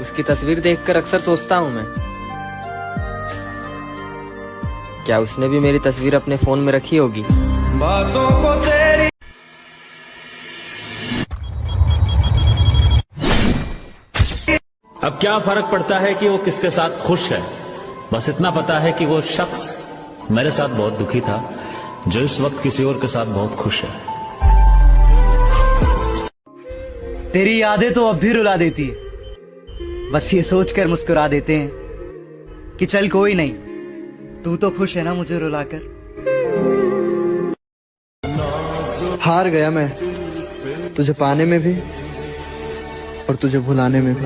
उसकी तस्वीर देखकर अक्सर सोचता हूँ मैं, क्या उसने भी मेरी तस्वीर अपने फोन में रखी होगी। बातों को तेरी अब क्या फर्क पड़ता है कि वो किसके साथ खुश है, बस इतना पता है कि वो शख्स मेरे साथ बहुत दुखी था जो इस वक्त किसी और के साथ बहुत खुश है। तेरी यादें तो अब भी रुला देती है, बस ये सोचकर मुस्कुरा देते हैं कि चल कोई नहीं, तू तो खुश है ना मुझे रुलाकर। हार गया मैं तुझे पाने में भी और तुझे भुलाने में भी।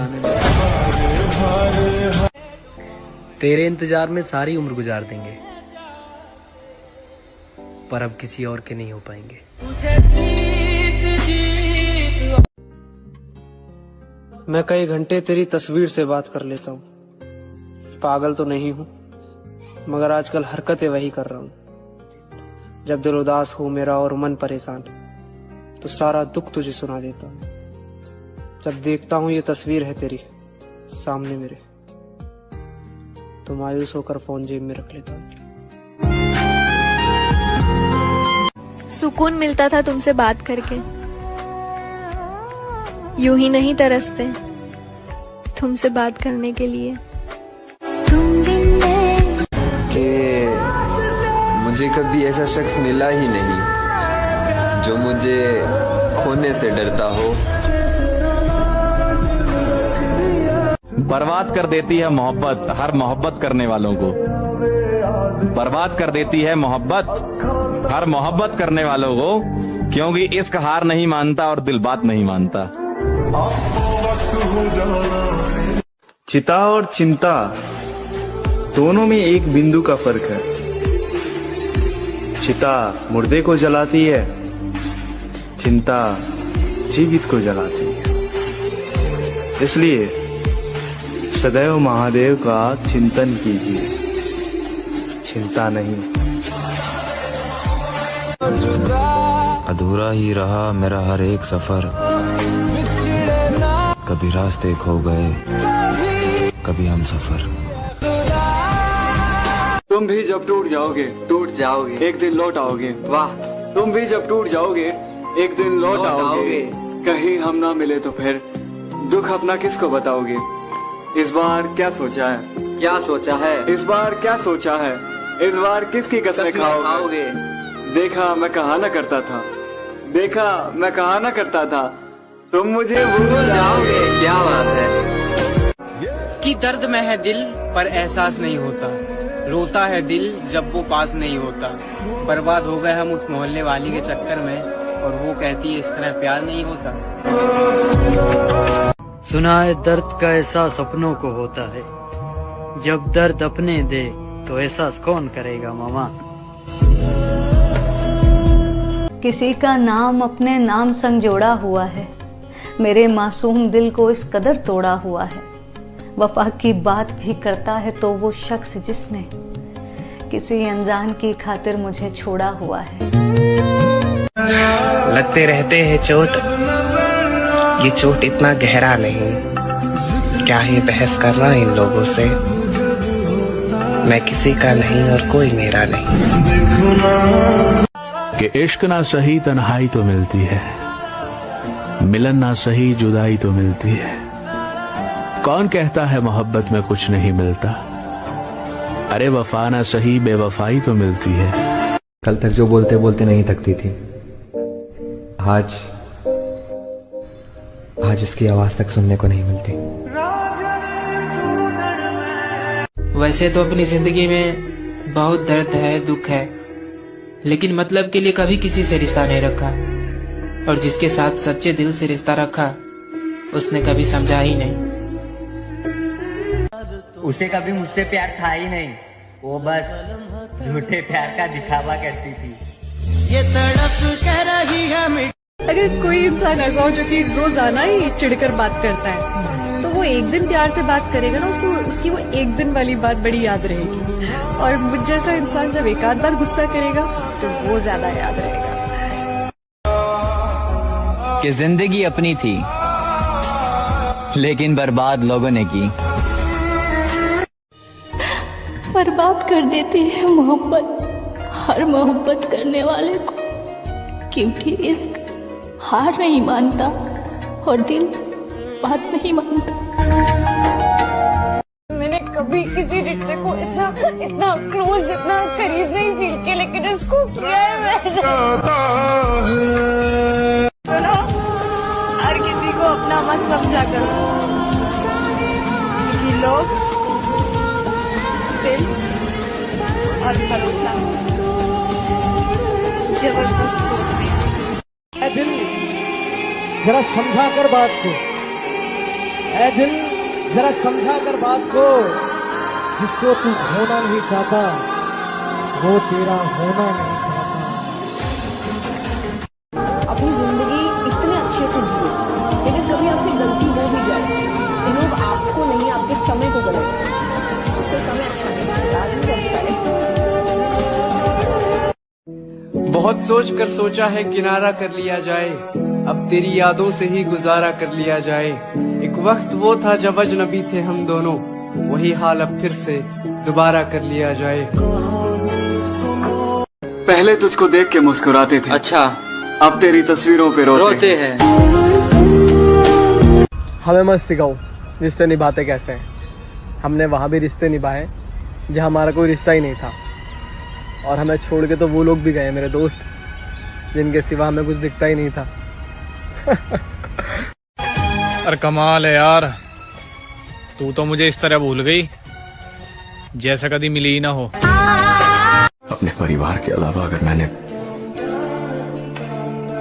तेरे इंतजार में सारी उम्र गुजार देंगे, पर अब किसी और के नहीं हो पाएंगे। मैं कई घंटे तेरी तस्वीर से बात कर लेता हूँ, पागल तो नहीं हूँ मगर आजकल हरकतें वही कर रहा हूँ। जब दिल उदास हो मेरा और मन परेशान, तो सारा दुख तुझे सुना देता हूँ। जब देखता हूँ ये तस्वीर है तेरी सामने मेरे, तो मायूस होकर फोन जेब में रख लेता हूँ। सुकून मिलता था तुमसे बात करके, यूं ही नहीं तरसते तुमसे बात करने के लिए। कि मुझे कभी ऐसा शख्स मिला ही नहीं जो मुझे खोने से डरता हो। बर्बाद कर देती है मोहब्बत हर मोहब्बत करने वालों को, बर्बाद कर देती है मोहब्बत हर मोहब्बत करने वालों को, क्योंकि इश्क हार नहीं मानता और दिल बात नहीं मानता। चिता और चिंता दोनों में एक बिंदु का फर्क है। चिता मुर्दे को जलाती है, चिंता जीवित को जलाती है। इसलिए सदैव महादेव का चिंतन कीजिए, चिंता नहीं। अधूरा ही रहा मेरा हर एक सफर, कभी रास्ते खो गए कभी हम सफर। तुम भी जब टूट जाओगे एक दिन लौट आओगे। वाह। तुम भी जब टूट जाओगे एक दिन लौट आओगे। कहीं हम ना मिले तो फिर दुख अपना किसको बताओगे। इस बार क्या सोचा है, इस बार क्या सोचा है, इस बार किसकी कसमें खाओगे। देखा मैं कहा ना करता था, तुम मुझे भूल जाओगे। क्या बात है कि दर्द में है दिल पर एहसास नहीं होता, रोता है दिल जब वो पास नहीं होता। बर्बाद हो गए हम उस मोहल्ले वाली के चक्कर में, और वो कहती है इस तरह प्यार नहीं होता। सुना है दर्द का एहसास सपनों को होता है, जब दर्द अपने दे तो एहसास कौन करेगा मामा। किसी का नाम अपने नाम संग जोड़ा हुआ है, मेरे मासूम दिल को इस कदर तोड़ा हुआ है। वफा की बात भी करता है तो वो शख्स जिसने किसी अनजान की खातिर मुझे छोड़ा हुआ है। लगते रहते हैं चोट, ये चोट इतना गहरा नहीं, क्या ही बहस करना इन लोगों से। मैं किसी का नहीं और कोई मेरा नहीं। कि इश्क ना सही तन्हाई तो मिलती है, मिलन ना सही जुदाई तो मिलती है। कौन कहता है मोहब्बत में कुछ नहीं मिलता, अरे वफा ना सही बेवफाई तो मिलती है। कल तक जो बोलते बोलते नहीं थकती थी, आज उसकी आवाज तक सुनने को नहीं मिलती। वैसे तो अपनी जिंदगी में बहुत दर्द है, दुख है, लेकिन मतलब के लिए कभी किसी से रिश्ता नहीं रखा, और जिसके साथ सच्चे दिल से रिश्ता रखा उसने कभी समझा ही नहीं। उसे कभी मुझसे प्यार था ही नहीं, वो बस झूठे प्यार का दिखावा करती थी। ये तड़प कर रही है। अगर कोई इंसान ऐसा हो जो कि रोजाना ही चिढ़कर बात करता है, तो वो एक दिन प्यार से बात करेगा ना, उसको उसकी वो एक दिन वाली बात बड़ी याद रहेगी। और मुझ जैसा इंसान जब एक आध बार गुस्सा करेगा तो वो ज्यादा याद रहेगा। कि जिंदगी अपनी थी लेकिन बर्बाद लोगों ने की। बर्बाद कर देती है मोहब्बत हर मोहब्बत करने वाले को, क्योंकि इश्क हार नहीं मानता और दिल बात नहीं मानता। मैंने कभी किसी रिश्ते को इतना क्लोज, इतना करीब नहीं फील किया, लेकिन उसको किया है मैंने। सुनो, हर किसी को अपना मत समझा करो, क्योंकि लोग दिल और भरोसा जबरदस्त होते हैं। ऐ दिल जरा समझा कर बात को, ऐ दिल जरा समझा कर बात को, जिसको तू होना नहीं चाहता वो तेरा होना नहीं चाहता। अपनी जिंदगी इतने अच्छे से जियो, लेकिन कभी आपसे गलती हो भी जाए तो लोग आपको नहीं, आपके समय को गलत करें। उसका समय अच्छा नहीं चलता, आदमी अच्छा है। बहुत सोच कर सोचा है किनारा कर लिया जाए, अब तेरी यादों से ही गुजारा कर लिया जाए। एक वक्त वो था जब अजनबी थे हम दोनों, वही हाल अब फिर से दोबारा कर लिया जाए। पहले तुझको देख के मुस्कुराते थे, अच्छा अब तेरी तस्वीरों पे रोते हैं। हमें मत सिखाओ रिश्ते निभाते कैसे हैं। हमने वहाँ भी रिश्ते निभाए जहाँ हमारा कोई रिश्ता ही नहीं था, और हमें छोड़ के तो वो लोग भी गए मेरे दोस्त, जिनके सिवा हमें कुछ दिखता ही नहीं था। और कमाल है यार, तू तो मुझे इस तरह भूल गई जैसा कभी मिली ही ना हो। अपने परिवार के अलावा अगर मैंने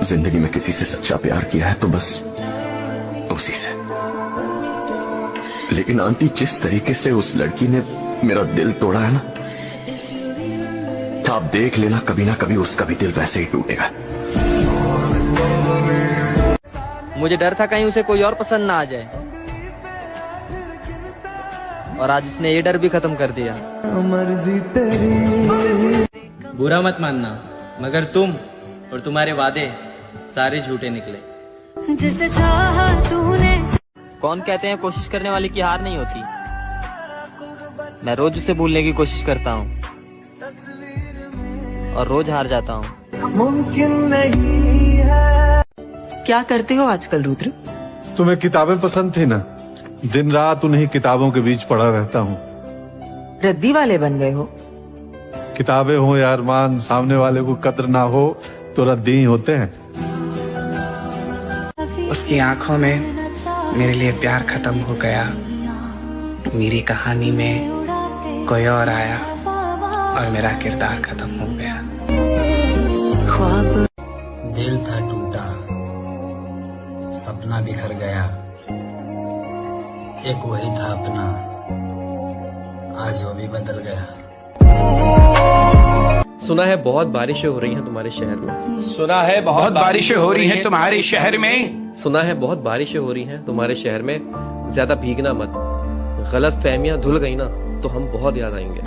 जिंदगी में किसी से सच्चा प्यार किया है तो बस उसी से। लेकिन आंटी, जिस तरीके से उस लड़की ने मेरा दिल तोड़ा है ना, आप देख लेना कभी ना कभी उसका भी दिल वैसे ही टूटेगा। मुझे डर था कहीं उसे कोई और पसंद ना आ जाए, और आज उसने ये डर भी खत्म कर दिया। मर्जी तेरी। बुरा मत मानना, मगर तुम और तुम्हारे वादे सारे झूठे निकले। जिसे चाहा तूने। कौन कहते हैं कोशिश करने वाली की हार नहीं होती। मैं रोज उसे भूलने की कोशिश करता हूँ और रोज हार जाता हूँ। मुमकिन नहीं है। क्या करते हो आजकल रुद्र? तुम्हें किताबें पसंद थी ना, दिन रात उन्हीं किताबों के बीच पड़ा रहता हूँ। रद्दी वाले बन गए हो? किताबें हो या अरमान, सामने वाले को कद्र ना हो तो रद्दी ही होते हैं। उसकी आंखों में मेरे लिए प्यार खत्म हो गया, मेरी कहानी में कोई और आया और मेरा किरदार खत्म हो गया। दिल था टूटा, सपना बिखर गया, एक वही था अपना, आज वो भी बदल गया। सुना है बहुत बारिशें हो रही हैं तुम्हारे शहर में। सुना है बहुत बारिशें हो रही हैं तुम्हारे शहर में। सुना है बहुत बारिशें हो रही हैं तुम्हारे शहर में, ज्यादा भीगना मत, गलत फहमियां धुल गई ना तो हम बहुत याद आएंगे।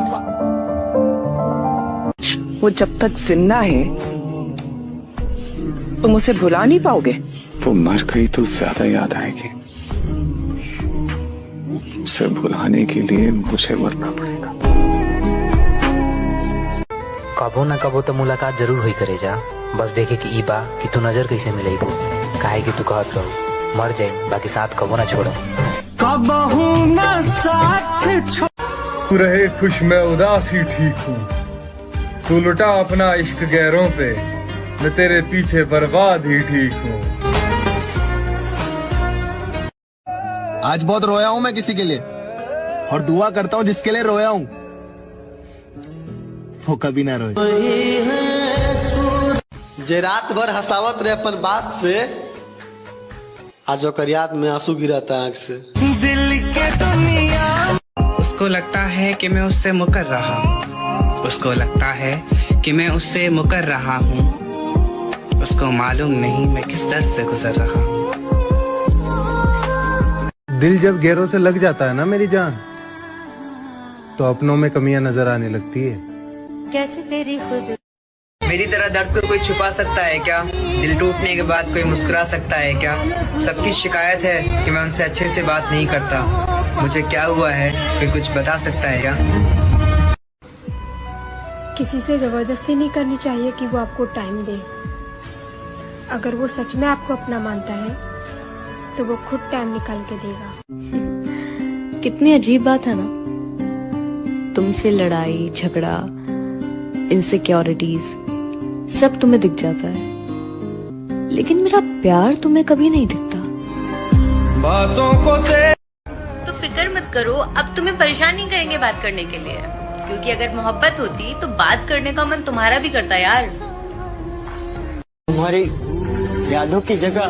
वो जब तक जिंदा है तुम उसे भुला नहीं पाओगे। वो मर गई तो ज्यादा याद आएगी, उसे भुलाने के लिए मुझे मरना पड़ेगा। कबो न कबो तो मुलाकात जरूर हुई करे जा, बस देखे कि ई बा कि तू नजर कैसे मिले बो, काहे कि तू कहत रहो मर जाए बाकी साथ कबो ना छोड़ो। कबहू न साथ तू रहे खुश मैं उदास ही ठीक हूँ, तू लुटा अपना इश्क गैरों पे, मैं तेरे पीछे बर्बाद ही ठीक हूँ। आज बहुत रोया हूँ मैं किसी के लिए, और दुआ करता हूँ जिसके लिए रोया हूँ वो कभी ना रोए। जे रात भर हंसावत रहे अपन बात से, आज ओकर याद में आंसू गिराता आंख से। दिल के दुनिया। उसको लगता है कि मैं उससे मुकर रहा हूँ, उसको लगता है कि मैं उससे मुकर रहा हूँ, उसको मालूम नहीं मैं किस दर्द से गुजर रहा हूँ। दिल जब गैरों से लग जाता है ना मेरी जान, तो अपनों में कमियां नजर आने लगती है। कैसे तेरी खुद मेरी तरह दर्द को कोई छुपा सकता है क्या? दिल टूटने के बाद कोई मुस्कुरा सकता है क्या? सबकी शिकायत है कि मैं उनसे अच्छे से बात नहीं करता। मुझे क्या हुआ है, कोई कुछ बता सकता है क्या? किसी से जबरदस्ती नहीं करनी चाहिए कि वो आपको टाइम दे। अगर वो सच में आपको अपना मानता है तो वो खुद टाइम निकाल के देगा। कितनी अजीब बात है ना, तुमसे लड़ाई झगड़ा इनसिक्योरिटीज सब तुम्हें दिख जाता है, लेकिन मेरा प्यार तुम्हें कभी नहीं दिखता। बातों को तो फिक्र मत करो, अब तुम्हें परेशान नहीं करेंगे बात करने के लिए, क्योंकि अगर मोहब्बत होती तो बात करने का मन तुम्हारा भी करता यार। तुम्हारी यादों की जगह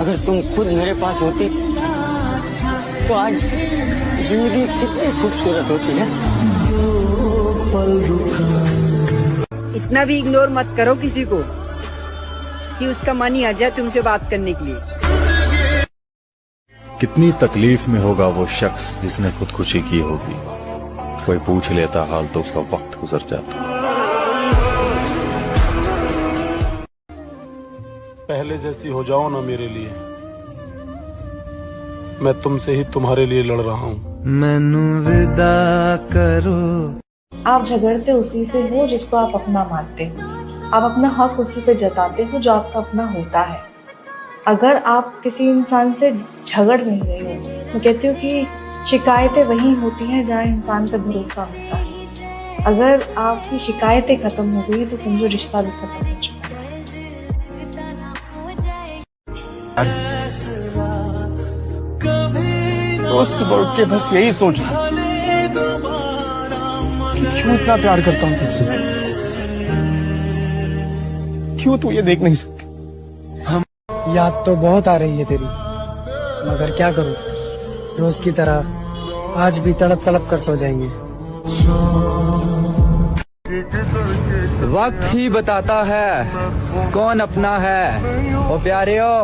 अगर तुम खुद मेरे पास होती तो आज जिंदगी कितनी खूबसूरत होती है। इतना भी इग्नोर मत करो किसी को कि उसका मन ही हट जाए तुमसे बात करने के लिए। कितनी तकलीफ में होगा वो शख्स जिसने खुदकुशी की होगी। कोई पूछ लेता हाल तो उसका वक्त गुजर जाता। पहले जैसी हो जाओ ना मेरे लिए, मैं तुमसे ही तुम्हारे लिए लड़ रहा हूँ। मैनू विदा करो। आप झगड़ते उसी से हो जिसको आप अपना मानते हो, आप अपना हक उसी पे जताते हो जो आपका अपना होता है। अगर आप किसी इंसान से झगड़ नहीं रहे हो, मैं कहती हूँ कि शिकायतें वही होती हैं जहाँ इंसान पे भरोसा होता है। अगर आपकी शिकायतें खत्म हो गई तो समझो रिश्ता भी खत्म हो चुका है। रोज सुबह उठ के बस यही सोचता कि क्यों इतना प्यार करता हूँ तुझसे, क्यों तू ये देख नहीं सकती। याद तो बहुत आ रही है तेरी, मगर क्या करूं, रोज की तरह आज भी तड़प तड़प कर सो जाएंगे। वक्त ही बताता है कौन अपना है ओ प्यारे हो,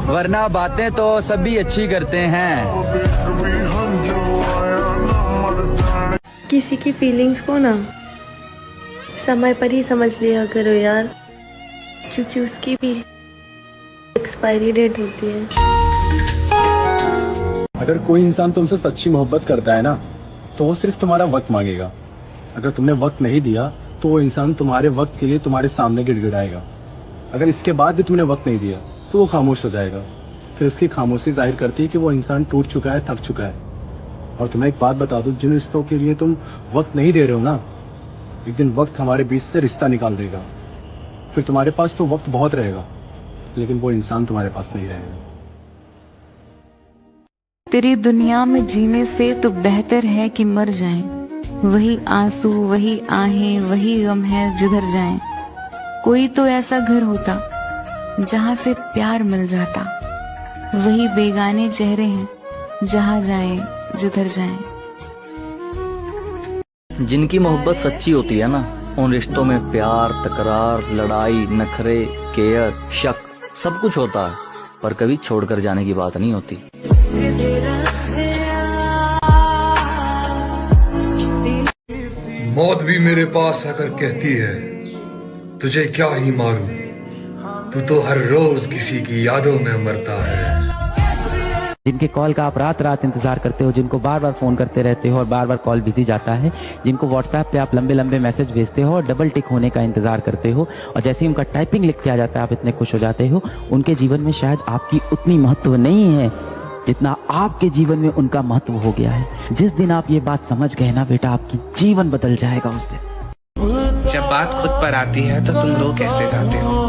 वरना बातें तो सभी अच्छी करते हैं। किसी की फीलिंग्स को ना समय पर ही समझ लिया करो यार, क्योंकि उसकी भी एक्सपायरी डेट होती है। अगर कोई इंसान तुमसे सच्ची मोहब्बत करता है ना तो वो सिर्फ तुम्हारा वक्त मांगेगा। अगर तुमने वक्त नहीं दिया तो वो इंसान तुम्हारे वक्त के लिए तुम्हारे सामने गिड़गिड़ाएगा। अगर इसके बाद भी तुमने वक्त नहीं दिया तो वो खामोश हो जाएगा। फिर उसकी खामोशी जाहिर करती है कि वो इंसान टूट चुका है, थक चुका है। और तुम्हें एक बात बता दूं, जिन रिश्तों के लिए तुम वक्त नहीं दे रहे हो ना, एक दिन वक्त हमारे बीच से रिश्ता निकाल देगा। फिर तुम्हारे पास तो वक्त बहुत रहेगा, लेकिन वो इंसान तुम्हारे पास नहीं रहेगा। तेरी दुनिया में जीने से तो बेहतर है कि मर जाएं। वही आंसू, वही आहें, वही गम है जिधर जाएं। कोई तो ऐसा घर होता जहां से प्यार मिल जाता। वही बेगाने चेहरे हैं जहां जाएं जिधर जाएं। जिनकी मोहब्बत सच्ची होती है ना, उन रिश्तों में प्यार, तकरार, लड़ाई, नखरे, केयर, शक सब कुछ होता है, पर कभी छोड़कर जाने की बात नहीं होती। मौत भी मेरे पास आकर कहती है तुझे क्या ही मारूं, तू तो हर रोज किसी की यादों में मरता है। जिनके कॉल का आप रात रात इंतजार करते हो, जिनको बार बार फोन करते रहते हो और बार बार कॉल बिजी जाता है, जिनको व्हाट्सएप पे आप लंबे लंबे मैसेज भेजते हो और डबल टिक होने का इंतजार करते हो, और जैसे ही उनका टाइपिंग लिख के आ जाता है आप इतने खुश हो जाते हो। उनके जीवन में शायद आपकी उतनी महत्व नहीं है जितना आपके जीवन में उनका महत्व हो गया है। जिस दिन आप ये बात समझ गए ना बेटा, आपकी जीवन बदल जाएगा उस दिन। जब बात खुद पर आती है तो तुम रो कैसे जाते हो?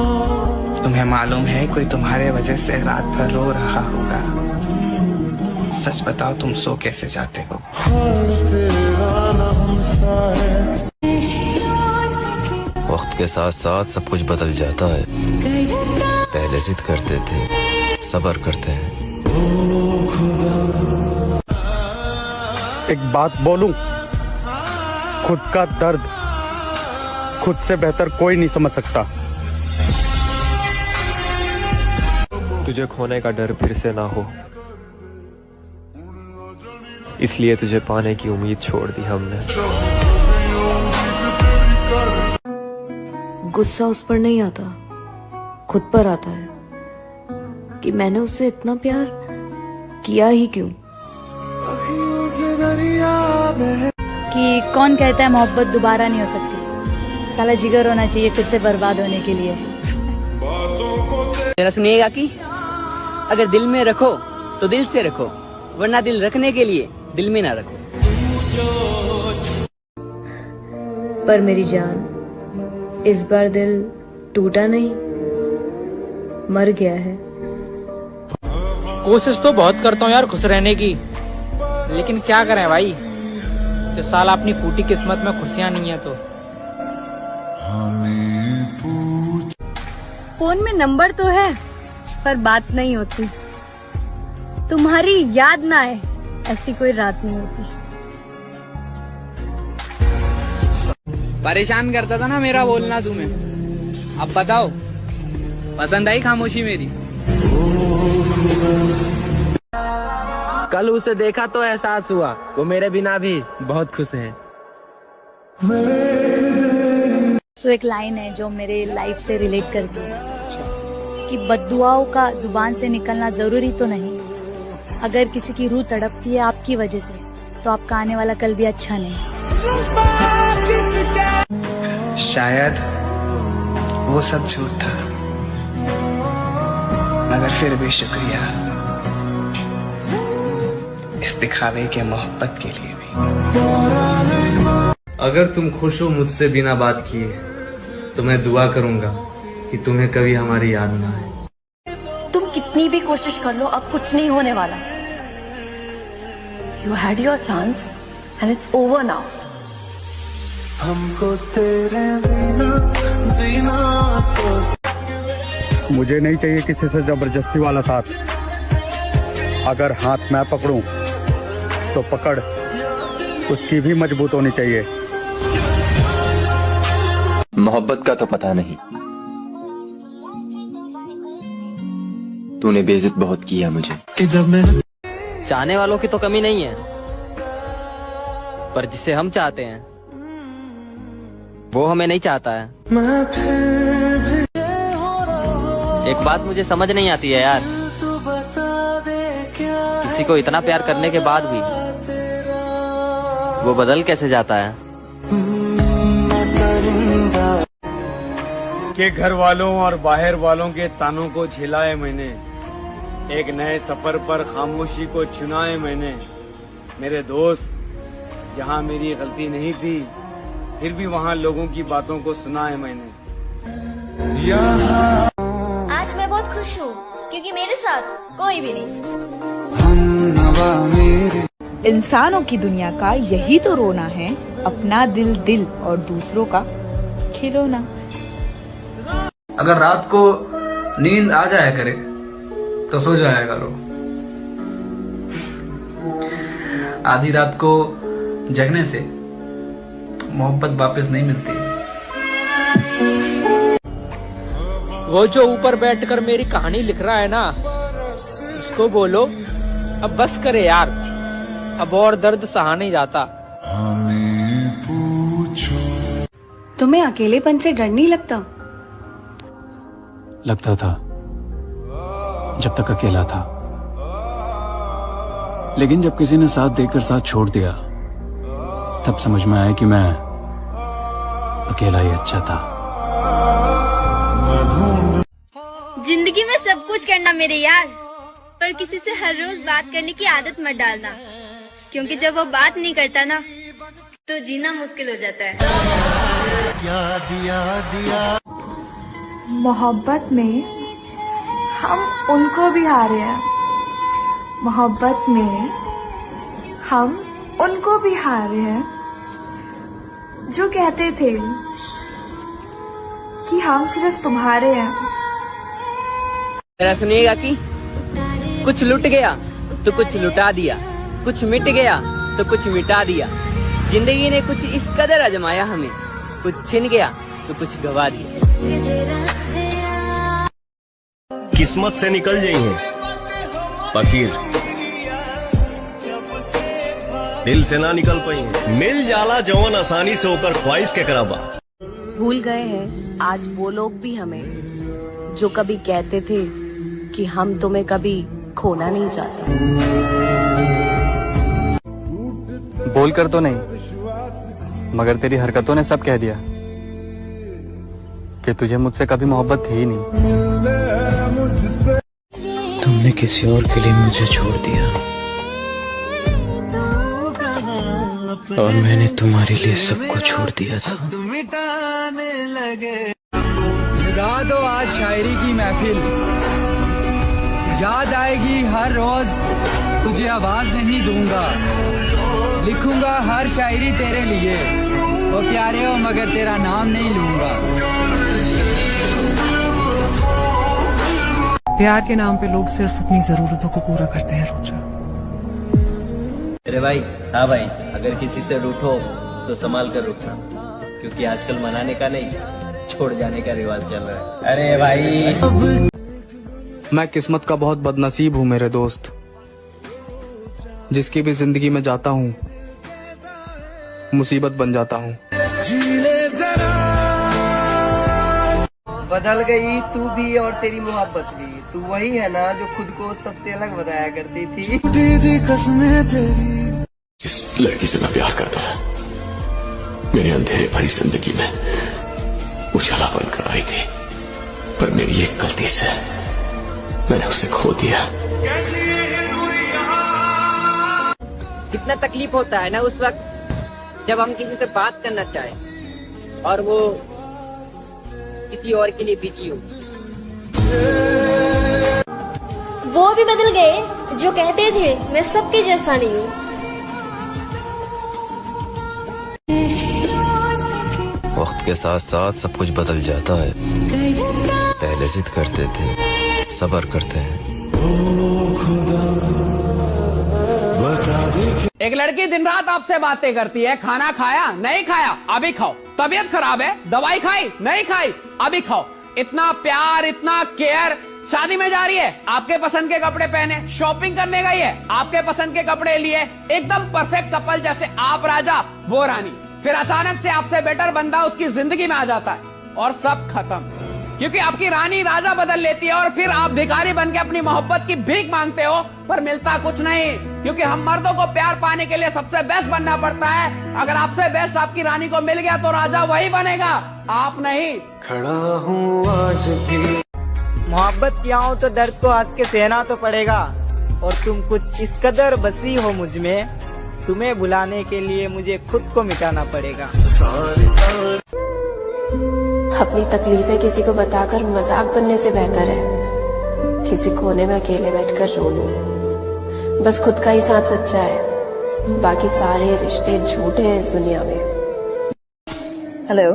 तुम्हें मालूम है कोई तुम्हारे वजह से रात भर रो रहा होगा। सच बताओ, तुम सो कैसे जाते हो? वक्त के साथ साथ सब कुछ बदल जाता है। पहले जिद करते थे, सब्र करते हैं। एक बात बोलूं, खुद का दर्द खुद से बेहतर कोई नहीं समझ सकता। तुझे खोने का डर फिर से ना हो, इसलिए तुझे पाने की उम्मीद छोड़ दी हमने। गुस्सा उस पर नहीं आता, खुद पर आता है कि मैंने उससे इतना प्यार किया ही क्यों। कि कौन कहता है मोहब्बत दोबारा नहीं हो सकती, साला जिगर होना चाहिए फिर से बर्बाद होने के लिए। मेरा सुनिएगा कि अगर दिल में रखो तो दिल से रखो, वरना दिल रखने के लिए दिल में ना रखो। पर मेरी जान, इस बार दिल टूटा नहीं, मर गया है। कोशिश तो बहुत करता हूँ यार खुश रहने की, लेकिन क्या करें भाई, तो साला अपनी फूटी किस्मत में खुशियाँ नहीं है। तो फोन में नंबर तो है पर बात नहीं होती, तुम्हारी याद ना आए ऐसी कोई रात नहीं होती। परेशान करता था ना मेरा बोलना तुम्हें, अब बताओ पसंद आई खामोशी मेरी? कल उसे देखा तो एहसास हुआ वो मेरे बिना भी बहुत खुश है। सो एक लाइन है जो मेरे लाइफ से रिलेट करती है कि बद्दुआओं का जुबान से निकलना जरूरी तो नहीं। अगर किसी की रूह तड़पती है आपकी वजह से, तो आपका आने वाला कल भी अच्छा नहीं। शायद वो सब झूठ था, मगर फिर भी शुक्रिया इस दिखावे के मोहब्बत के लिए भी। अगर तुम खुश हो मुझसे बिना बात किए, तो मैं दुआ करूंगा कि तुम्हें कभी हमारी याद ना आए। तुम कितनी भी कोशिश कर लो, अब कुछ नहीं होने वाला। You had your chance and it's over now. हमको तेरे बिना जीना तो मुझे नहीं चाहिए किसी से जबरदस्ती वाला साथ। अगर हाथ मैं पकड़ूं तो पकड़ उसकी भी मजबूत होनी चाहिए। मोहब्बत का तो पता नहीं, तूने बेइज्जत बहुत किया मुझे। चाहने वालों की तो कमी नहीं है, पर जिसे हम चाहते हैं वो हमें नहीं चाहता है। एक बात मुझे समझ नहीं आती है यार, किसी को इतना प्यार करने के बाद भी वो बदल कैसे जाता है। के घर वालों और बाहर वालों के तानों को झेला है मैंने, एक नए सफर पर खामोशी को चुना है मैंने। मेरे दोस्त, जहाँ मेरी गलती नहीं थी, फिर भी वहाँ लोगों की बातों को सुना है मैंने। आज मैं बहुत खुश हूँ क्योंकि मेरे साथ कोई भी नहीं। इंसानों की दुनिया का यही तो रोना है, अपना दिल दिल और दूसरों का खिलौना। अगर रात को नींद आ जाया करे तो सो जाया करो, आधी रात को जगने से मोहब्बत वापस नहीं मिलती। वो जो ऊपर बैठकर मेरी कहानी लिख रहा है ना, उसको बोलो अब बस करे यार, अब और दर्द सहा नहीं जाता। तुम्हें अकेलेपन से डर नहीं लगता? लगता था जब तक अकेला था, लेकिन जब किसी ने साथ देकर साथ छोड़ दिया, तब समझ में आया कि मैं अकेला ही अच्छा था। जिंदगी में सब कुछ करना मेरे यार, पर किसी से हर रोज बात करने की आदत मत डालना, क्योंकि जब वो बात नहीं करता ना, तो जीना मुश्किल हो जाता है। मोहब्बत में हम उनको भी हारे हैं, मोहब्बत में हम उनको भी हारे हैं जो कहते थे कि हम सिर्फ तुम्हारे हैं। जरा सुनिएगा कि कुछ लुट गया तो कुछ लुटा दिया, कुछ मिट गया तो कुछ मिटा दिया। जिंदगी ने कुछ इस कदर आजमाया हमें, कुछ छिन गया तो कुछ गवा दिया। किस्मत से निकल जाइए फकीर, दिल से ना निकल पाई। मिल जाला जवन आसानी से होकर ख्वाहिश के कराबा। भूल गए हैं आज वो लोग भी हमें, जो कभी कहते थे कि हम तुम्हें कभी खोना नहीं चाहते। बोल कर तो नहीं, मगर तेरी हरकतों ने सब कह दिया कि तुझे मुझसे कभी मोहब्बत थी ही नहीं। तुमने किसी और के लिए मुझे छोड़ दिया और मैंने तुम्हारे लिए सबको छोड़ दिया था। लगा दो आज शायरी की महफिल, याद आएगी हर रोज, तुझे आवाज नहीं दूंगा। लिखूंगा हर शायरी तेरे लिए, ओ प्यारे हो मगर तेरा नाम नहीं लूंगा। प्यार के नाम पे लोग सिर्फ अपनी जरूरतों को पूरा करते हैं रोजा। अरे भाई, हाँ भाई, अगर किसी से रूठो तो संभाल कर रूठना, क्योंकि आजकल मनाने का नहीं, छोड़ जाने का रिवाज चल रहा है। अरे भाई, मैं किस्मत का बहुत बदनसीब हूँ मेरे दोस्त। जिसकी भी जिंदगी में जाता हूँ मुसीबत बन जाता हूँ। बदल गई तू भी और तेरी मोहब्बत भी। तू वही है ना जो खुद को सबसे अलग बताया करती थी। जिस लड़की से मैं प्यार करता था, मेरे अंधेरे भरी जिंदगी में उजाला बनकर आई थी, पर मेरी एक गलती से मैंने उसे खो दिया। कितना तकलीफ होता है ना उस वक्त जब हम किसी से बात करना चाहे और वो किसी और के लिए बिजी हो। वो भी बदल गए जो कहते थे मैं सबके जैसा नहीं हूँ। वक्त के साथ साथ सब कुछ बदल जाता है। पहले जिद करते थे, सब्र करते हैं। एक लड़की दिन रात आपसे बातें करती है, खाना खाया नहीं खाया अभी खाओ, तबीयत खराब है दवाई खाई नहीं खाई अभी खाओ। इतना प्यार, इतना केयर। शादी में जा रही है, आपके पसंद के कपड़े पहने, शॉपिंग करने गई है, आपके पसंद के कपड़े लिए, एकदम परफेक्ट कपल जैसे आप राजा वो रानी। फिर अचानक से आपसे बेटर बंदा उसकी जिंदगी में आ जाता है और सब खत्म, क्योंकि आपकी रानी राजा बदल लेती है और फिर आप भिखारी बन के अपनी मोहब्बत की भीख मांगते हो, पर मिलता कुछ नहीं। क्योंकि हम मर्दों को प्यार पाने के लिए सबसे बेस्ट बनना पड़ता है। अगर आपसे बेस्ट आपकी रानी को मिल गया तो राजा वही बनेगा, आप नहीं। खड़ा हूँ आज भी। मोहब्बत किया हो तो दर्द को हंस के सहना तो पड़ेगा, और तुम कुछ इस कदर बसी हो मुझ में, तुम्हें बुलाने के लिए मुझे खुद को मिटाना पड़ेगा। अपनी तकलीफें किसी को बताकर मजाक बनने से बेहतर है किसी कोने में अकेले बैठकर रो लूं। बस खुद का ही साथ सच्चा है, बाकी सारे रिश्ते झूठे हैं इस दुनिया में। हेलो,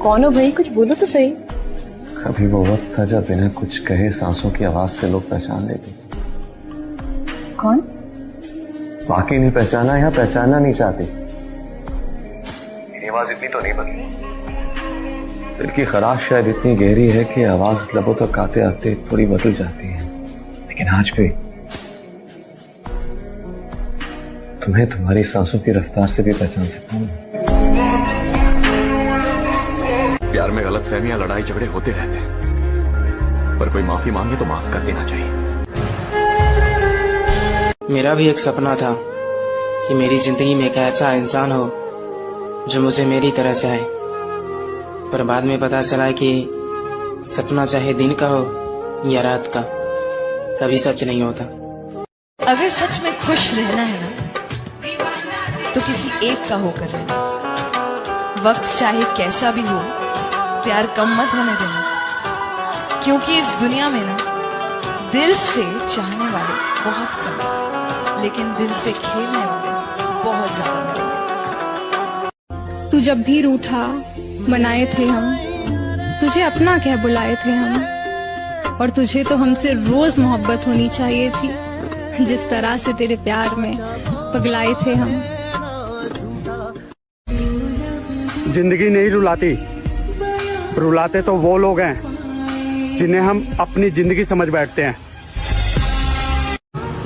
कौन हो भाई? कुछ बोलो तो सही। कभी वो वक्त था जब बिना कुछ कहे सांसों की आवाज से लोग पहचान लेते। कौन? बाकी नहीं पहचाना या पहचानना नहीं चाहती। आवाज इतनी तो नहीं बदली। दिल की खराश शायद इतनी गहरी है कि आवाज लबों तक आते आते थोड़ी बदल जाती है, लेकिन आज भी तुम्हें तुम्हारी सांसों की रफ्तार से भी पहचान सकता हूँ। प्यार में गलतफहमियां, लड़ाई झगड़े होते रहते हैं, पर कोई माफी मांगे तो माफ कर देना चाहिए। मेरा भी एक सपना था कि मेरी जिंदगी में एक ऐसा इंसान हो जो मुझे मेरी तरह चाहे, पर बाद में पता चला कि सपना चाहे दिन का हो या रात का, कभी सच नहीं होता। अगर सच में खुश रहना है ना तो किसी एक का होकर रहना। वक्त चाहे कैसा भी हो, प्यार कम मत होने देना, क्योंकि इस दुनिया में ना दिल से चाहने वाले बहुत कम, लेकिन दिल से खेलने वाले बहुत ज्यादा मिलेंगे। तू जब भी रूठा मनाए थे हम, तुझे अपना कह बुलाए थे हम, और तुझे तो हमसे रोज मोहब्बत होनी चाहिए थी, जिस तरह से तेरे प्यार में पगलाए थे हम। जिंदगी नहीं रुलाती, रुलाते तो वो लोग हैं जिन्हें हम अपनी जिंदगी समझ बैठते हैं।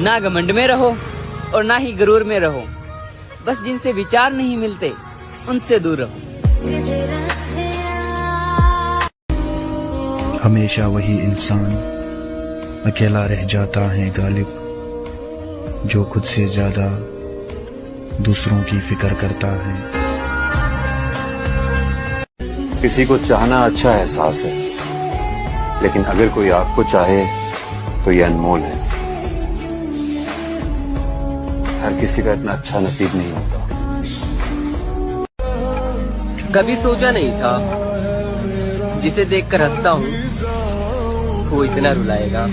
ना घमंड में रहो और ना ही गुरूर में रहो, बस जिनसे विचार नहीं मिलते उनसे दूर रहो। हमेशा वही इंसान अकेला रह जाता है गालिब, जो खुद से ज्यादा दूसरों की फिक्र करता है। किसी को चाहना अच्छा एहसास है, लेकिन अगर कोई आपको चाहे तो ये अनमोल है। हर किसी का इतना अच्छा नसीब नहीं होता। कभी सोचा नहीं था जिसे देखकर हंसता हूँ वो इतना रुलाएगा।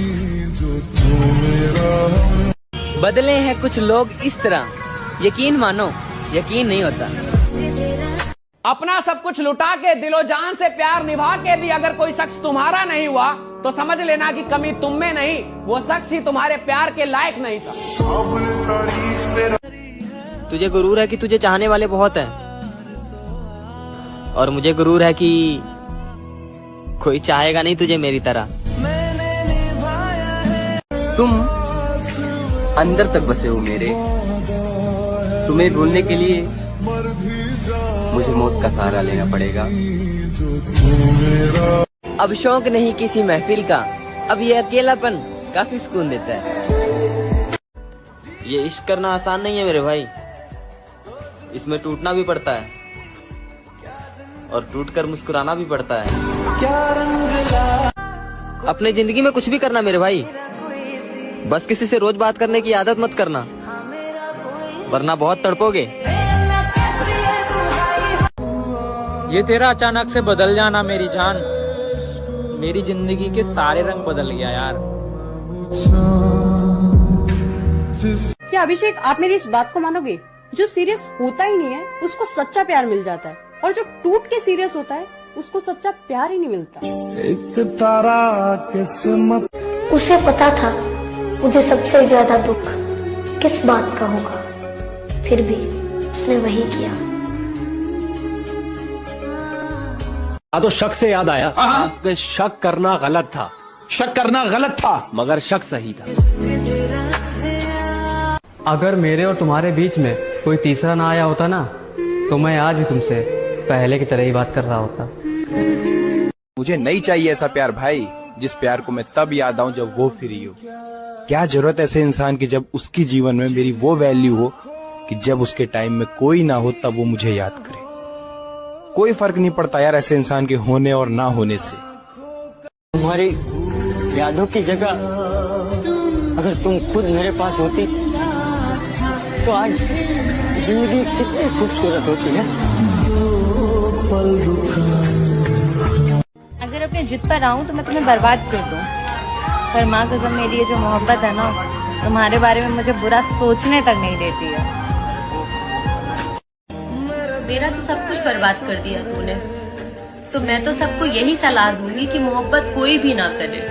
बदले हैं कुछ लोग इस तरह, यकीन मानो यकीन नहीं होता। अपना सब कुछ लुटा के दिलो जान से प्यार निभा के भी अगर कोई शख्स तुम्हारा नहीं हुआ तो समझ लेना कि कमी तुम में नहीं, वो शख्स ही तुम्हारे प्यार के लायक नहीं था। तुझे गुरूर है कि तुझे चाहने वाले बहुत हैं, और मुझे गुरूर है कि कोई चाहेगा नहीं तुझे मेरी तरह। तुम अंदर तक बसे हो मेरे, तुम्हें भूलने के लिए मुझे मौत का सहारा लेना पड़ेगा। अब शौक नहीं किसी महफिल का, अब ये अकेलापन काफी सुकून देता है। ये इश्क करना आसान नहीं है मेरे भाई, इसमें टूटना भी पड़ता है और टूटकर मुस्कुराना भी पड़ता है। अपने जिंदगी में कुछ भी करना मेरे भाई, बस किसी से रोज बात करने की आदत मत करना, वरना बहुत तड़पोगे। ये तेरा अचानक से बदल जाना मेरी जान, मेरी जिंदगी के सारे रंग बदल गया यार। क्या अभिषेक, आप मेरी इस बात को मानोगे, जो सीरियस होता ही नहीं है उसको सच्चा प्यार मिल जाता है, और जो टूट के सीरियस होता है उसको सच्चा प्यार ही नहीं मिलता। एक तारा किस्मत। उसे पता था मुझे सबसे ज्यादा दुख किस बात का होगा, फिर भी उसने वही किया। तो शक से याद आया कि शक करना गलत था, शक करना गलत था, मगर शक सही था। अगर मेरे और तुम्हारे बीच में कोई तीसरा ना आया होता ना, तो मैं आज भी तुमसे पहले की तरह ही बात कर रहा होता। मुझे नहीं चाहिए ऐसा प्यार भाई, जिस प्यार को मैं तब याद आऊं जब वो फ्री हो। क्या जरूरत ऐसे इंसान की जब उसकी जीवन में मेरी वो वैल्यू हो कि जब उसके टाइम में कोई ना हो तब वो मुझे याद करे। कोई फर्क नहीं पड़ता यार ऐसे इंसान के होने और ना होने से। तुम्हारी यादों की जगह अगर तुम खुद मेरे पास होती तो आज जिंदगी कितनी खूबसूरत होती है। अगर अपने जिद पर आऊं तो मैं तुम्हें बर्बाद कर दूं, पर माँ कसम मेरी ये जो मोहब्बत है ना, तुम्हारे बारे में मुझे बुरा सोचने तक नहीं देती है। मेरा तो सब कुछ बर्बाद कर दिया तूने, तो मैं तो सबको यही सलाह दूंगी कि मोहब्बत कोई भी ना करे।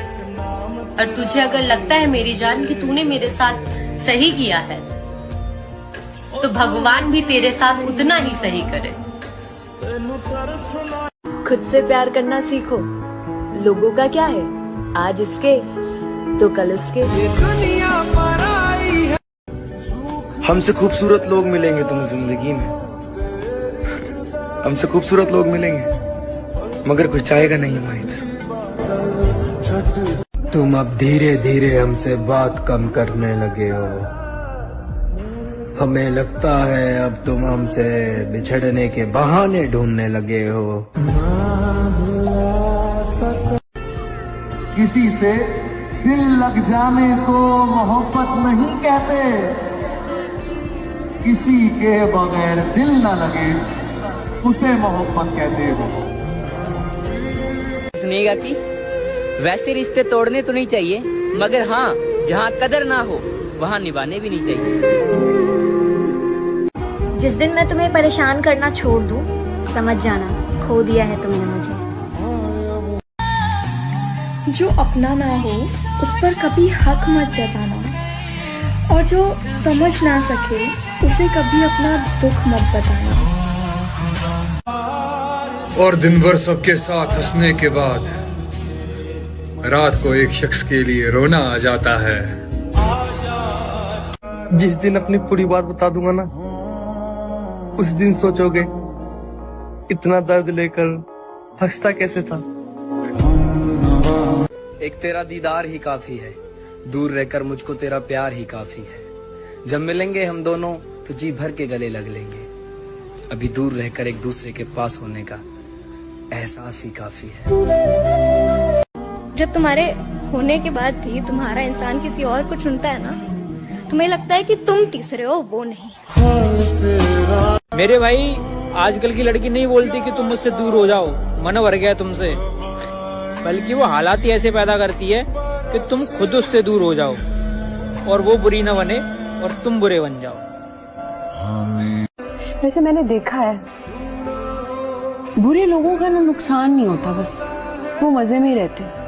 और तुझे अगर लगता है मेरी जान कि तूने मेरे साथ सही किया है, तो भगवान भी तेरे साथ उतना ही सही करे। खुद से प्यार करना सीखो, लोगों का क्या है, आज इसके तो कल उसके। हमसे खूबसूरत लोग मिलेंगे तुम्हें जिंदगी में, हमसे खूबसूरत लोग मिलेंगे, मगर कोई चाहेगा नहीं हमारी तरफ। तुम अब धीरे धीरे हमसे बात कम करने लगे हो, हमें लगता है अब तुम हमसे बिछड़ने के बहाने ढूंढने लगे हो। किसी से दिल लग जाने को मोहब्बत नहीं कहते, किसी के बगैर दिल न लगे उसे मोहब्बत कहते हो। सुनिएगा कि वैसे रिश्ते तोड़ने तो नहीं चाहिए, मगर हाँ जहाँ कदर ना हो वहाँ निभाने भी नहीं चाहिए। जिस दिन मैं तुम्हें परेशान करना छोड़ दूं, समझ जाना खो दिया है तुमने मुझे। जो अपना ना हो उस पर कभी हक मत जताना, और जो समझ ना सके उसे कभी अपना दुख मत बताना। और दिन भर सबके साथ हंसने के बाद रात को एक शख्स के लिए रोना आ जाता है। जिस दिन अपनी पूरी बात बता दूंगा ना, उस दिन सोचोगे इतना दर्द लेकर हंसता कैसे था। एक तेरा दीदार ही काफी है, दूर रहकर मुझको तेरा प्यार ही काफी है। जब मिलेंगे हम दोनों तो जी भर के गले लग लेंगे, अभी दूर रहकर एक दूसरे के पास होने का एहसास ही काफी है। जब तुम्हारे होने के बाद भी तुम्हारा इंसान किसी और को चुनता है ना, तुम्हें लगता है कि तुम तीसरे हो, वो नहीं। मेरे भाई, आजकल की लड़की नहीं बोलती कि तुम मुझसे दूर हो जाओ, मन भर गया तुमसे, बल्कि वो हालात ही ऐसे पैदा करती है कि तुम खुद उससे दूर हो जाओ और वो बुरी न बने और तुम बुरे बन जाओ। वैसे मैंने देखा है, बुरे लोगों का ना नुकसान नहीं होता, बस वो मजे में ही रहते।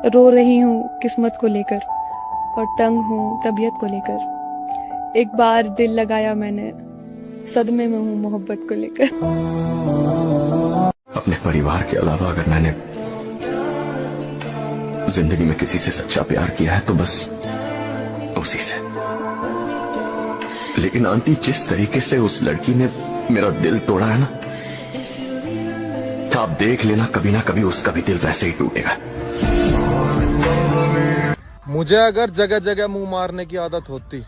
रो रही हूँ किस्मत को लेकर और तंग हूँ तबीयत को लेकर। एक बार दिल लगाया मैंने, सदमे में हूँ मोहब्बत को लेकर। अपने परिवार के अलावा अगर मैंने जिंदगी में किसी से सच्चा प्यार किया है तो बस उसी से। लेकिन आंटी, जिस तरीके से उस लड़की ने मेरा दिल तोड़ा है ना, आप देख लेना कभी ना कभी उसका भी दिल वैसे ही टूटेगा। मुझे अगर जगह जगह मुंह मारने की आदत होती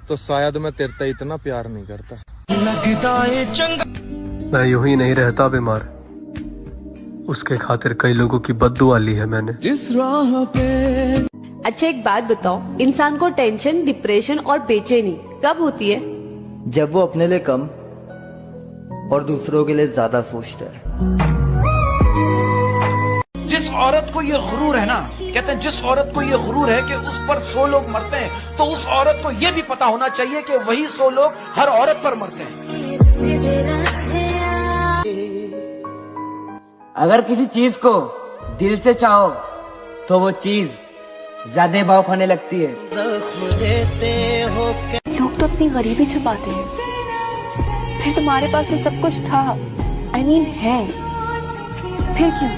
तो शायद मैं तेरे से इतना प्यार नहीं करता। मैं यूं ही नहीं रहता बीमार, उसके खातिर कई लोगों की बद्दुआ ली है मैंने। जिस राह पे। अच्छा एक बात बताओ, इंसान को टेंशन, डिप्रेशन और बेचैनी कब होती है? जब वो अपने लिए कम और दूसरों के लिए ज्यादा सोचता है। जिस औरत को ये गुरूर है ना, कहते हैं जिस औरत को ये गुरूर है कि उस पर 100 लोग मरते हैं, तो उस औरत को ये भी पता होना चाहिए कि वही 100 लोग हर औरत पर मरते हैं। अगर किसी चीज को दिल से चाहो तो वो चीज ज्यादा भाव खाने लगती है। लोग तो अपनी गरीबी छुपाते हैं, फिर तुम्हारे पास तो सब कुछ था, I mean है, फिर क्यों?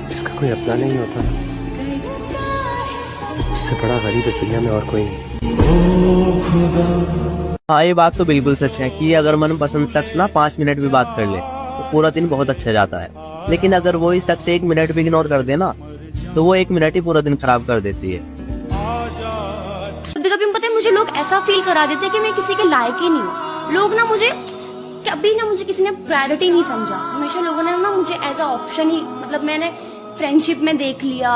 जिसका कोई अपना नहीं होता, उससे बड़ा गरीब इस दुनिया में और कोई नहीं। हाँ, ये बात तो बिल्कुल सच है कि अगर मनपसंद शख्स ना 5 मिनट भी बात कर ले तो पूरा दिन बहुत अच्छा जाता है, लेकिन अगर वही शख्स 1 मिनट भी इग्नोर कर दे ना तो वो 1 मिनट ही पूरा दिन खराब कर देती है। कभी पता है, मुझे लोग ऐसा फील करा देते हैं कि मैं किसी के लायक ही नहीं हूँ। लोग ना मुझे कभी ना मुझे किसी ने प्रायोरिटी नहीं समझा, हमेशा लोगों ने ना मुझे एज अ ऑप्शन ही, मतलब मैंने फ्रेंडशिप में देख लिया,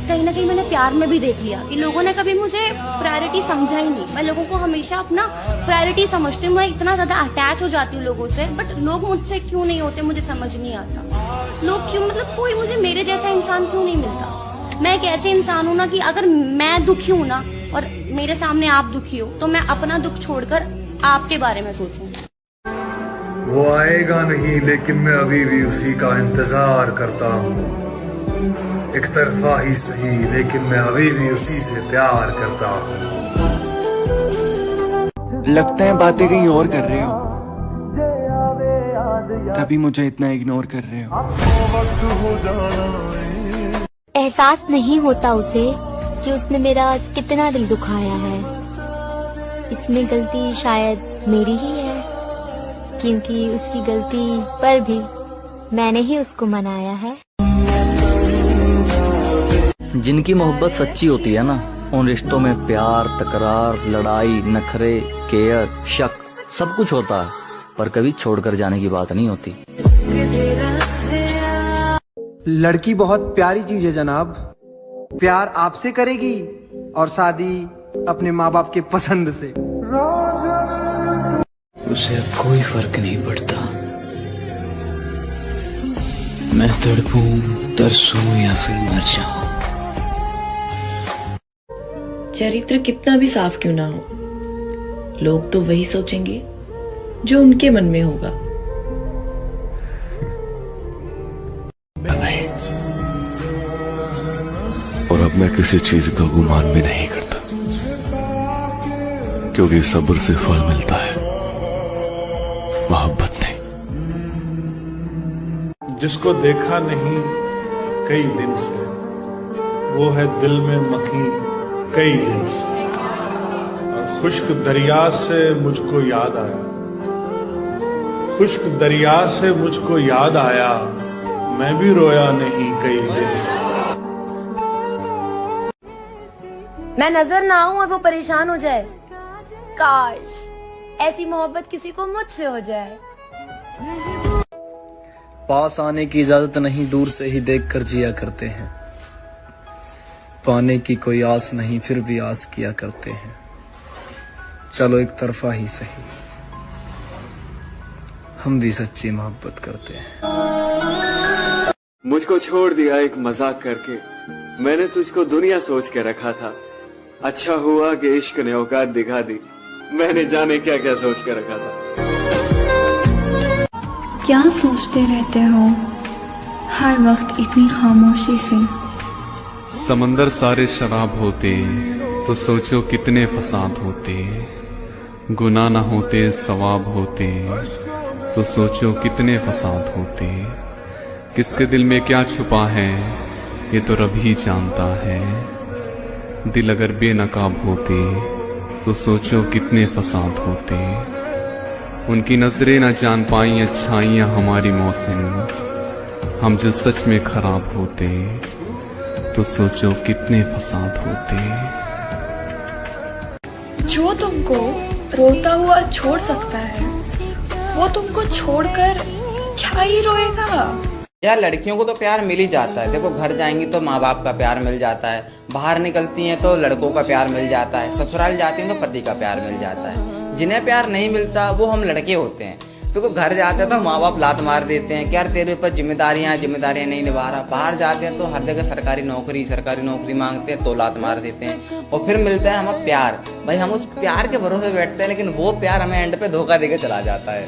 कहीं ना कहीं मैंने प्यार में भी देख लिया कि लोगों ने कभी मुझे प्रायोरिटी समझा ही नहीं। मैं लोगों को हमेशा अपना प्रायोरिटी समझती हूँ, मैं इतना ज्यादा अटैच हो जाती हूँ लोगों से, बट लोग मुझसे क्यों नहीं होते मुझे समझ नहीं आता। लोग क्यों, मतलब कोई मुझे मेरे जैसा इंसान क्यों नहीं मिलता। मैं एक ऐसे इंसान हूँ ना कि अगर मैं दुखी हूँ ना और मेरे सामने आप दुखी हो तो मैं अपना दुख छोड़कर आपके बारे में सोचूं। वो आएगा नहीं लेकिन मैं अभी भी उसी का इंतजार करता हूँ, एक तरफा ही सही लेकिन मैं अभी भी उसी से प्यार करता हूँ। लगता है बातें कहीं और कर रहे हो, तभी मुझे इतना इग्नोर कर रहे हो। एहसास नहीं होता उसे कि उसने मेरा कितना दिल दुखाया है। इसमें गलती शायद मेरी ही है, क्योंकि उसकी गलती पर भी मैंने ही उसको मनाया है। जिनकी मोहब्बत सच्ची होती है ना, उन रिश्तों में प्यार, तकरार, लड़ाई, नखरे, केयर, शक सब कुछ होता है, पर कभी छोड़कर जाने की बात नहीं होती। लड़की बहुत प्यारी चीज है जनाब, प्यार आपसे करेगी और शादी अपने माँ बाप के पसंद से। उसे अब कोई फर्क नहीं पड़ता, मैं तड़पूं, तरसूं या फिर मर जाऊं। चरित्र कितना भी साफ क्यों ना हो, लोग तो वही सोचेंगे जो उनके मन में होगा। और अब मैं किसी चीज का गुमान भी नहीं करता, क्योंकि सब्र से फल मिलता है, मोहब्बत नहीं। जिसको देखा नहीं कई दिन से, वो है दिल में मखी कई दिन से, और खुश्क दरिया से मुझको याद आया, खुश्क दरिया से मुझको याद आया, मैं भी रोया नहीं कई दिन से। मैं नजर ना आऊं और वो परेशान हो जाए, काश ऐसी मोहब्बत किसी को मुझसे हो जाए। पास आने की इजाजत नहीं, दूर से ही देखकर जिया करते हैं। पाने की कोई आस नहीं, फिर भी आस किया करते हैं। चलो एक तरफा ही सही, हम भी सच्ची मोहब्बत करते हैं। मुझको छोड़ दिया एक मजाक करके, मैंने तुझको दुनिया सोच के रखा था। अच्छा हुआ कि इश्क ने औकात दिखा दी, मैंने जाने क्या क्या सोच के रखा था। क्या सोचते रहते हो हर वक्त इतनी खामोशी से? समंदर सारे शराब होते तो सोचो कितने फसाद होते, गुनाह ना होते सवाब होते तो सोचो कितने फसाद होते। किसके दिल में क्या छुपा है ये तो रब ही जानता है, दिल अगर बेनकाब होते तो सोचो कितने फसाद होते। उनकी नजरें न जान पाई अच्छाइयां हमारी मौसम, हम जो सच में खराब होते तो सोचो कितने फसाद होते। जो तुमको रोता हुआ छोड़ सकता है वो तुमको छोड़कर क्या ही रोएगा। यार लड़कियों को तो प्यार मिल ही जाता है। देखो घर जाएंगी तो माँ बाप का प्यार मिल जाता है, बाहर निकलती हैं तो लड़कों का प्यार मिल जाता है, ससुराल जाती हैं तो पति का प्यार मिल जाता है। जिन्हें प्यार नहीं मिलता वो हम लड़के होते हैं। देखो घर जाते हैं तो माँ बाप लात मार देते हैं कि यार तेरे ऊपर जिम्मेदारियां नहीं निभा रहा। बाहर जाते हैं तो हर जगह सरकारी नौकरी मांगते हैं तो लात मार देते हैं। और फिर मिलता है हमें प्यार, भाई हम उस प्यार के भरोसे बैठते हैं, लेकिन वो प्यार हमें एंड पे धोखा देके चला जाता है।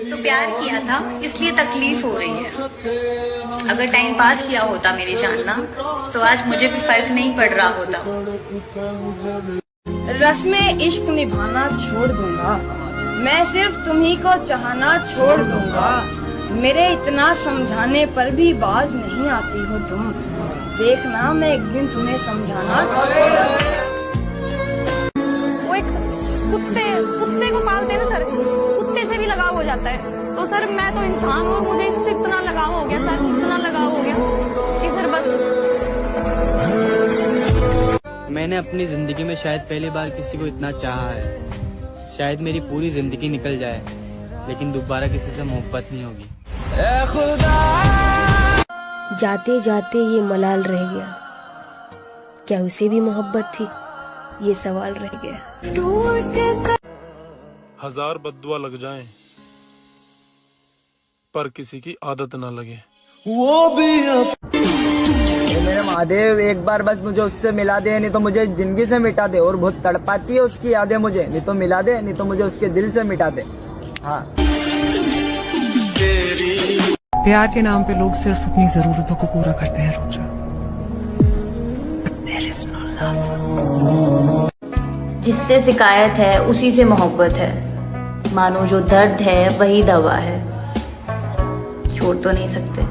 तो प्यार किया था इसलिए तकलीफ हो रही है। अगर टाइम पास किया होता मेरी जानना तो आज मुझे भी फर्क नहीं पड़ रहा होता। रस्में इश्क निभाना छोड़ दूंगा, मैं सिर्फ तुम्ही को चाहना छोड़ दूंगा। मेरे इतना समझाने पर भी बाज नहीं आती हो तुम, देखना मैं एक दिन तुम्हें समझाना छोड़ दूंगा। वो एक कुत्ते को पालते हैं ना सर, कुत्ते से भी लगाव हो जाता है। तो सर मैं तो इंसान हूँ, मुझे इससे इतना लगाव हो गया सर, इतना लगाव हो गया कि सर बस। मैंने अपनी जिंदगी में शायद पहली बार किसी को इतना चाहा है। शायद मेरी पूरी जिंदगी निकल जाए लेकिन दोबारा किसी से मोहब्बत नहीं होगी। जाते जाते ये मलाल रह गया, क्या उसे भी मोहब्बत थी, ये सवाल रह गया। हजार बद्दुआ लग जाएं पर किसी की आदत ना लगे। वो भी मेरे महादेव एक बार बस मुझे उससे मिला दे, नहीं तो मुझे जिंदगी से मिटा दे। और बहुत तड़पाती है उसकी यादें मुझे, नहीं तो मिला दे, नहीं तो मुझे उसके दिल से मिटा दे। हाँ। प्यार के नाम पे लोग सिर्फ अपनी जरूरतों को पूरा करते हैं Rudra. There is no love. जिससे शिकायत है उसी से मोहब्बत है, मानो जो दर्द है वही दवा है, छोड़ तो नहीं सकते।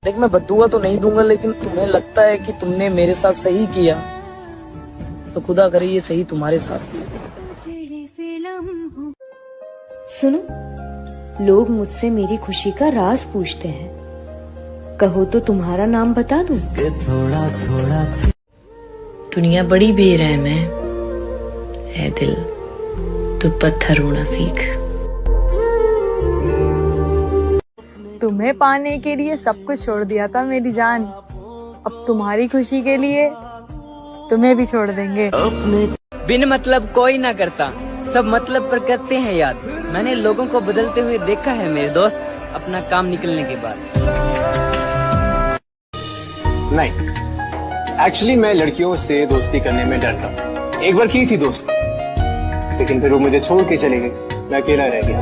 देख मैं बदुआ तो नहीं दूंगा, लेकिन तुम्हें लगता है कि तुमने मेरे साथ सही किया तो खुदा करे ये सही तुम्हारे साथ। सुनो, लोग मुझसे मेरी खुशी का राज पूछते हैं, कहो तो तुम्हारा नाम बता दूं। दुनिया बड़ी बेरहम है, ऐ दिल तू पत्थर होना सीख। तुम्हें पाने के लिए सब कुछ छोड़ दिया था मेरी जान, अब तुम्हारी खुशी के लिए तुम्हें भी छोड़ देंगे। बिन मतलब कोई ना करता, सब मतलब पर करते हैं याद। मैंने लोगों को बदलते हुए देखा है मेरे दोस्त, अपना काम निकलने के बाद। नहीं, एक्चुअली मैं लड़कियों से दोस्ती करने में डरता हूँ। एक बार की थी दोस्ती, लेकिन फिर वो मुझे छोड़ के चले गए, मैं अकेला रह गया,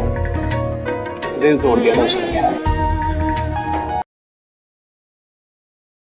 दिल तोड़ दिया दोस्त।